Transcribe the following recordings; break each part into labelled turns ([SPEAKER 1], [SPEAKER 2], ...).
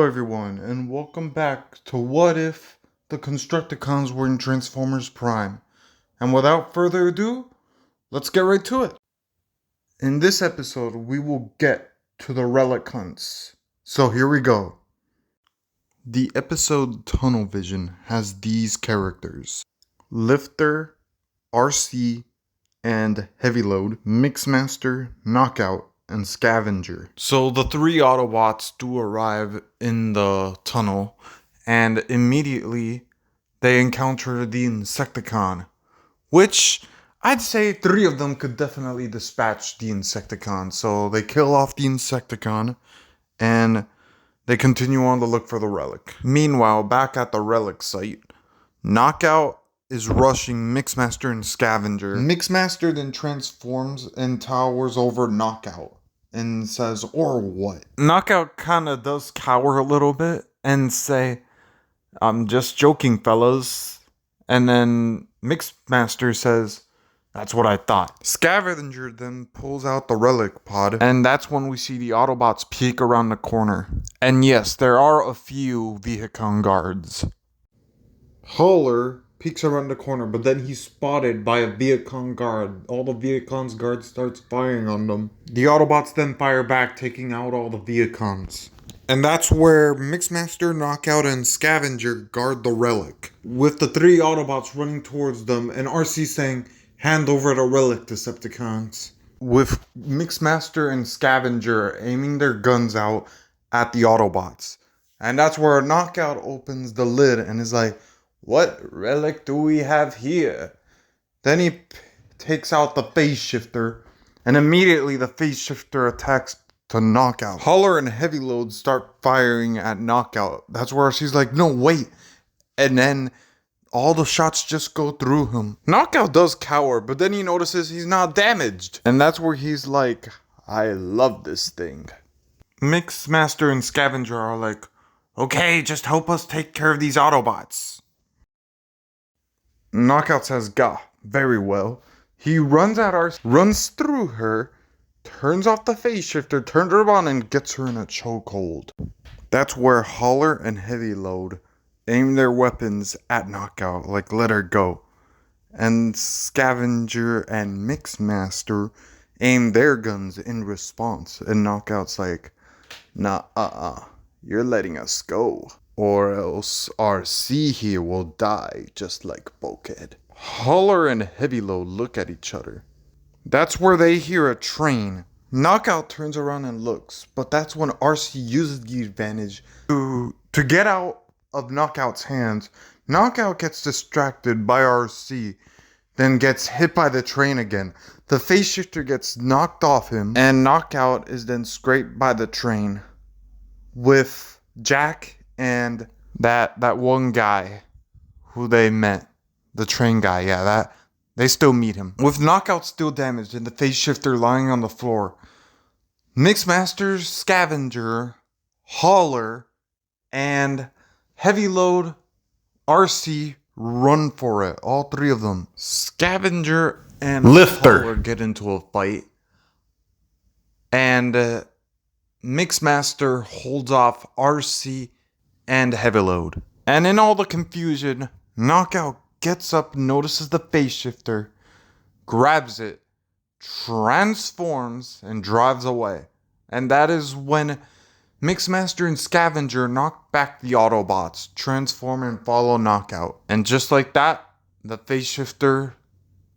[SPEAKER 1] Hello everyone, and welcome back to What If the Constructicons were in Transformers Prime. And without further ado, let's get right to it. In this episode, we will get to the Relic hunts. So here we go. The episode Tunnel Vision has these characters: Lifter, RC, and Heavy Load, Mixmaster, Knockout, and Scavenger. So the three Autobots do arrive in the tunnel, and immediately they encounter the Insecticon, which I'd say three of them could definitely dispatch the Insecticon. So they kill off the Insecticon, and they continue on to look for the Relic. Meanwhile, back at the Relic site, Knockout is rushing Mixmaster and Scavenger. Mixmaster then transforms and towers over Knockout and says, "Or what?" Knockout kinda does cower a little bit and say, "I'm just joking, fellas." And then Mixmaster says, "That's what I thought." Scavenger then pulls out the Relic pod, and that's when we see the Autobots peek around the corner. And yes, there are a few Vehicon guards. Hauler peeks around the corner, but then he's spotted by a Vehicon guard. All the Vehicon's guards starts firing on them. The Autobots then fire back, taking out all the Vehicons. And that's where Mixmaster, Knockout, and Scavenger guard the Relic, with the three Autobots running towards them and RC saying, "Hand over the Relic, Decepticons." With Mixmaster and Scavenger aiming their guns out at the Autobots. And that's where Knockout opens the lid and is like, "What relic do we have here?" Then he takes out the phase shifter, and immediately the phase shifter attacks to Knockout. Hauler and Heavy Load start firing at Knockout. That's where she's like, "No, wait." And then all the shots just go through him. Knockout does cower, but then he notices he's not damaged. And that's where he's like, "I love this thing." Mixmaster and Scavenger are like, "Okay, just help us take care of these Autobots." Knockout says, "Gah, very well." He runs at her, runs through her, turns off the phase shifter, turns her on, and gets her in a chokehold. That's where Hauler and Heavy Load aim their weapons at Knockout, like, "Let her go." And Scavenger and Mixmaster aim their guns in response, and Knockout's like, "Nah, you're letting us go, or else RC here will die just like Bulkhead." Hauler and Heavy Load look at each other. That's where they hear a train. Knockout turns around and looks, but that's when RC uses the advantage to get out of Knockout's hands. Knockout gets distracted by RC, then gets hit by the train again. The phase shifter gets knocked off him, and Knockout is then scraped by the train, with Jack and that one guy who they met, the train guy, that they still meet him. With Knockout still damaged and the phase shifter lying on the floor, Mixmaster, Scavenger, Hauler, and Heavy Load, RC run for it. All three of them. Scavenger and Hauler get into a fight, and Mixmaster holds off RC and Heavy Load. And in all the confusion, Knockout gets up, notices the phase shifter, grabs it, transforms, and drives away. And that is when Mixmaster and Scavenger knock back the Autobots, transform, and follow Knockout. And just like that, the phase shifter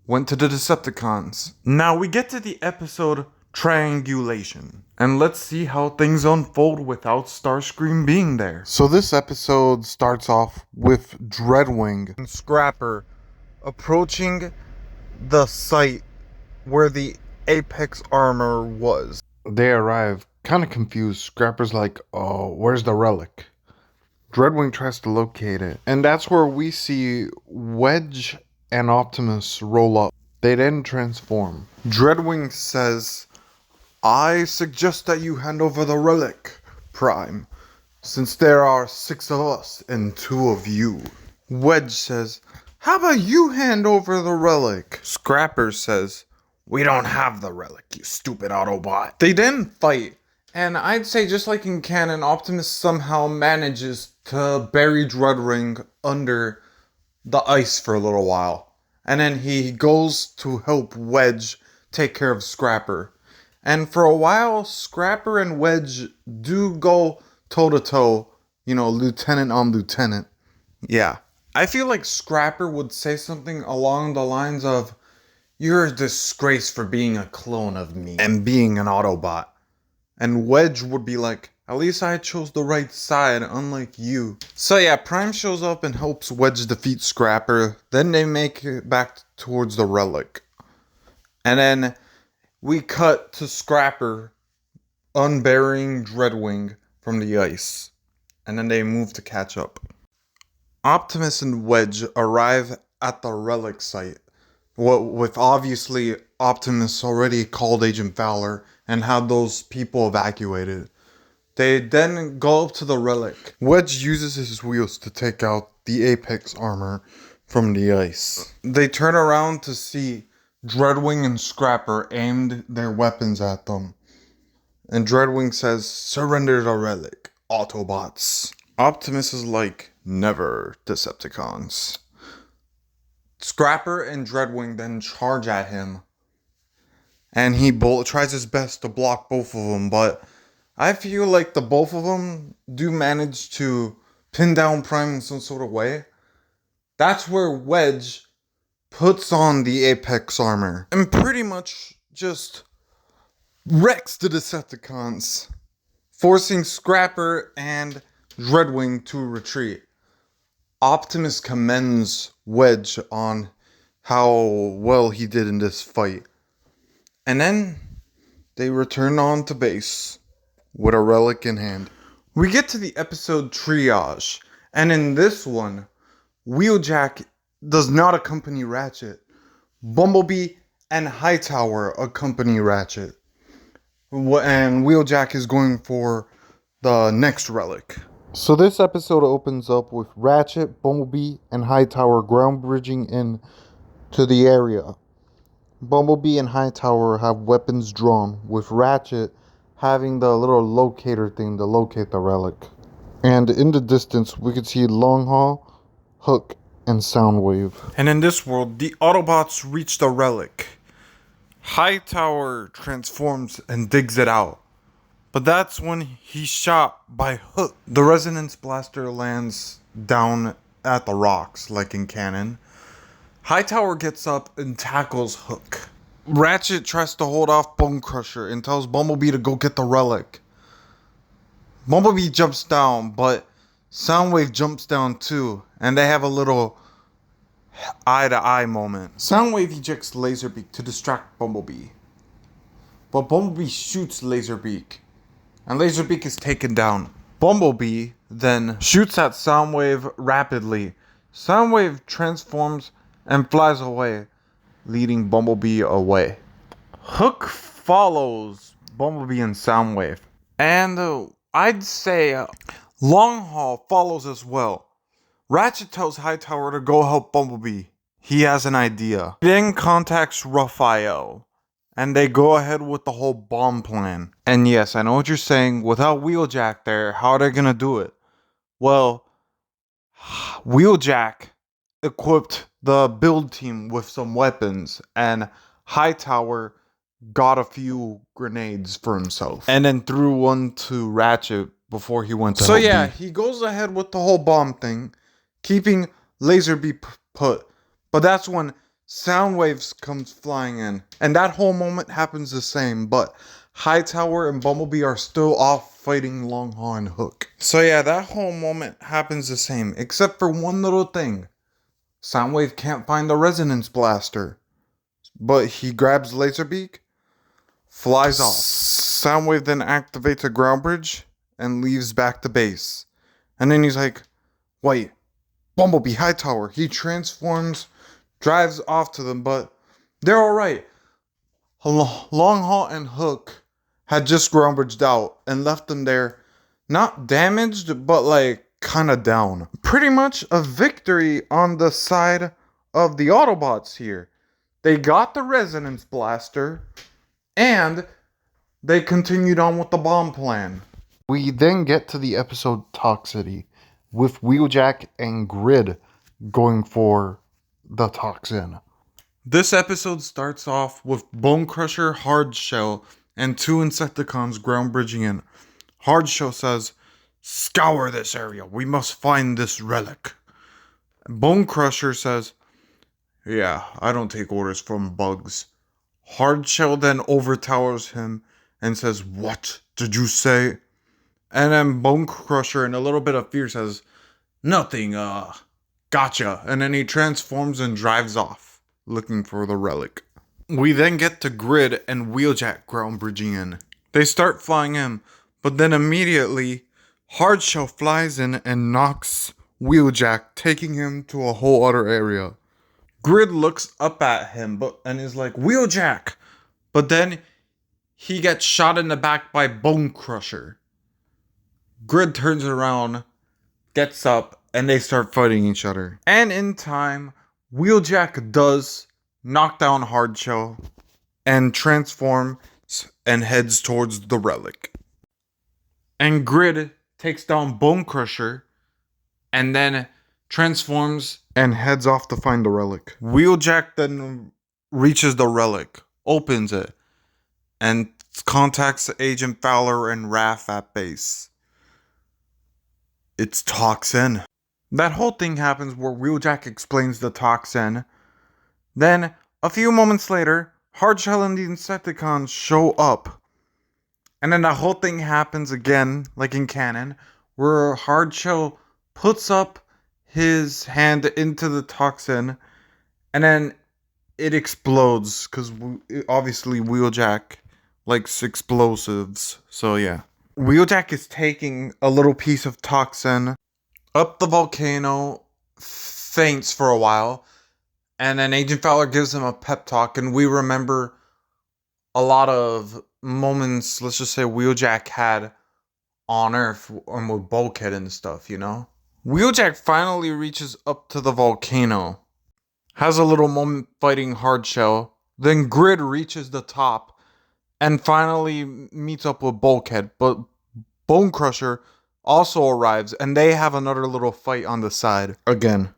[SPEAKER 1] went to the Decepticons. Now we get to the episode Triangulation, and let's see how things unfold without Starscream being there. So this episode starts off with Dreadwing and Scrapper approaching the site where the Apex armor was. They arrive kind of confused. Scrapper's like, "Oh, where's the Relic?" Dreadwing tries to locate it, and that's where we see Wedge and Optimus roll up. They then transform. Dreadwing says, "I suggest that you hand over the Relic, Prime, since there are 6 of us and 2 of you." Wedge says, "How about you hand over the Relic?" Scrapper says, "We don't have the Relic, you stupid Autobot." They then fight, And I'd say, just like in canon, Optimus somehow manages to bury Dreadwing under the ice for a little while. And then he goes to help Wedge take care of Scrapper. And for a while, Scrapper and Wedge do go toe-to-toe, lieutenant on lieutenant. Yeah. I feel like Scrapper would say something along the lines of, "You're a disgrace for being a clone of me and being an Autobot." And Wedge would be like, "At least I chose the right side, unlike you." So yeah, Prime shows up and helps Wedge defeat Scrapper. Then they make it back towards the Relic. And then we cut to Scrapper unburying Dreadwing from the ice. And then they move to catch up. Optimus and Wedge arrive at the Relic site, with obviously Optimus already called Agent Fowler and had those people evacuated. They then go up to the Relic. Wedge uses his wheels to take out the Apex armor from the ice. They turn around to see Dreadwing and Scrapper aimed their weapons at them. And Dreadwing says, "Surrender the Relic, Autobots." Optimus is like, "Never, Decepticons." Scrapper and Dreadwing then charge at him. And he tries his best to block both of them, but I feel like the both of them do manage to pin down Prime in some sort of way. That's where Wedge puts on the Apex armor and pretty much just wrecks the Decepticons, forcing Scrapper and Dreadwing to retreat. Optimus commends Wedge on how well he did in this fight. And then they return on to base with a Relic in hand. We get to the episode Triage, and in this one, Wheeljack does not accompany Ratchet. Bumblebee and Hightower accompany Ratchet. And Wheeljack is going for the next Relic. So this episode opens up with Ratchet, Bumblebee, and Hightower ground bridging in to the area. Bumblebee and Hightower have weapons drawn, with Ratchet having the little locator thing to locate the Relic. And in the distance, we could see Longhaul, Hook, and Soundwave. And in this world, the Autobots reach the Relic. Hightower transforms and digs it out. But that's when he's shot by Hook. The resonance blaster lands down at the rocks, like in canon. Hightower gets up and tackles Hook. Ratchet tries to hold off Bone Crusher and tells Bumblebee to go get the Relic. Bumblebee jumps down, but Soundwave jumps down too, and they have a little eye-to-eye moment. Soundwave ejects Laserbeak to distract Bumblebee. But Bumblebee shoots Laserbeak, and Laserbeak is taken down. Bumblebee then shoots at Soundwave rapidly. Soundwave transforms and flies away, leading Bumblebee away. Hook follows Bumblebee and Soundwave, and I'd say Longhaul follows as well. Ratchet tells Hightower to go help Bumblebee. He has an idea. He then contacts Raphael, and they go ahead with the whole bomb plan. And yes, I know what you're saying. Without Wheeljack there, how are they gonna do it? Well, Wheeljack equipped the build team with some weapons, and Hightower got a few grenades for himself, and then threw one to Ratchet before he went to help yeah, he goes ahead with the whole bomb thing, keeping Laserbeak put. But that's when Soundwaves comes flying in, and that whole moment happens the same, but Hightower and Bumblebee are still off fighting Longhaul and Hook. So yeah, that whole moment happens the same, except for one little thing. Soundwave can't find the resonance blaster, but he grabs Laserbeak, flies off. Soundwave then activates a ground bridge and leaves back to base. And then he's like, wait, Bumblebee, Hightower. He transforms, drives off to them, but they're alright. Longhaul and Hook had just ground bridged out and left them there, not damaged, but like kind of down. Pretty much a victory on the side of the Autobots here. They got the resonance blaster, and they continued on with the bomb plan. We then get to the episode Toxicity, with Wheeljack and Grid going for the toxin. This episode starts off with Bone Crusher, Hardshell, and 2 Insecticons ground bridging in. Hardshell says, "Scour this area, we must find this relic." Bone Crusher says, "Yeah, I don't take orders from bugs." Hardshell then overtowers him and says, "What did you say?" And then Bone Crusher, in a little bit of fear, says, "Nothing, gotcha." And then he transforms and drives off, looking for the relic. We then get to Grid and Wheeljack ground bridging in. They start flying in, but then immediately, Hardshell flies in and knocks Wheeljack, taking him to a whole other area. Grid looks up at him and is like, "Wheeljack!" But then he gets shot in the back by Bone Crusher. Grid turns around, gets up, and they start fighting each other. And in time, Wheeljack does knock down Hardshell and transforms and heads towards the relic. And Grid takes down Bone Crusher and then transforms and heads off to find the relic. Wheeljack then reaches the relic, opens it, and contacts Agent Fowler and Raph at base. It's toxin. That whole thing happens where Wheeljack explains the toxin. Then, a few moments later, Hardshell and the Insecticons show up. And then the whole thing happens again, like in canon, where Hardshell puts up his hand into the toxin, and then it explodes, because obviously Wheeljack likes explosives, so yeah. Wheeljack is taking a little piece of toxin up the volcano, faints for a while, and then Agent Fowler gives him a pep talk, and we remember a lot of moments, let's just say, Wheeljack had on Earth and with Bulkhead and stuff, you know? Wheeljack finally reaches up to the volcano, has a little moment fighting Hardshell, then Grid reaches the top, and finally meets up with Bulkhead, but Bone Crusher also arrives, and they have another little fight on the side again.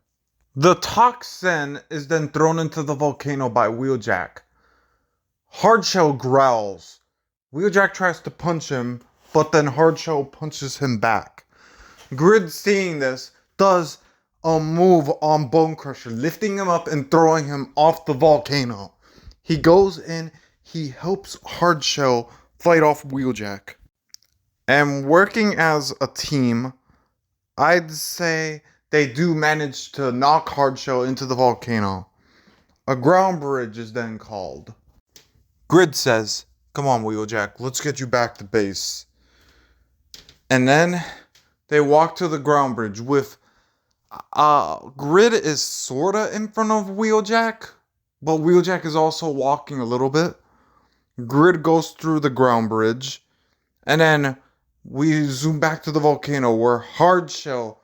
[SPEAKER 1] The toxin is then thrown into the volcano by Wheeljack. Hardshell growls. Wheeljack tries to punch him, but then Hardshell punches him back. Grid, seeing this, does a move on Bone Crusher, lifting him up and throwing him off the volcano. He goes in, he helps Hardshell fight off Wheeljack. And working as a team, I'd say they do manage to knock Hardshell into the volcano. A ground bridge is then called. Grid says, "Come on, Wheeljack, let's get you back to base." And then they walk to the ground bridge with Grid is sorta in front of Wheeljack, but Wheeljack is also walking a little bit. Grid goes through the ground bridge, and then we zoom back to the volcano where Hardshell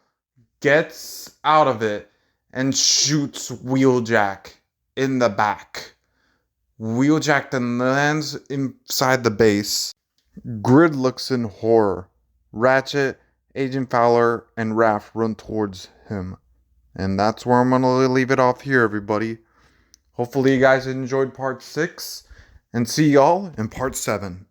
[SPEAKER 1] gets out of it and shoots Wheeljack in the back. Wheeljack then lands inside the base. Grid looks in horror. Ratchet, Agent Fowler, and Raph run towards him. And that's where I'm going to leave it off here, everybody. Hopefully you guys enjoyed part 6, and see y'all in part 7.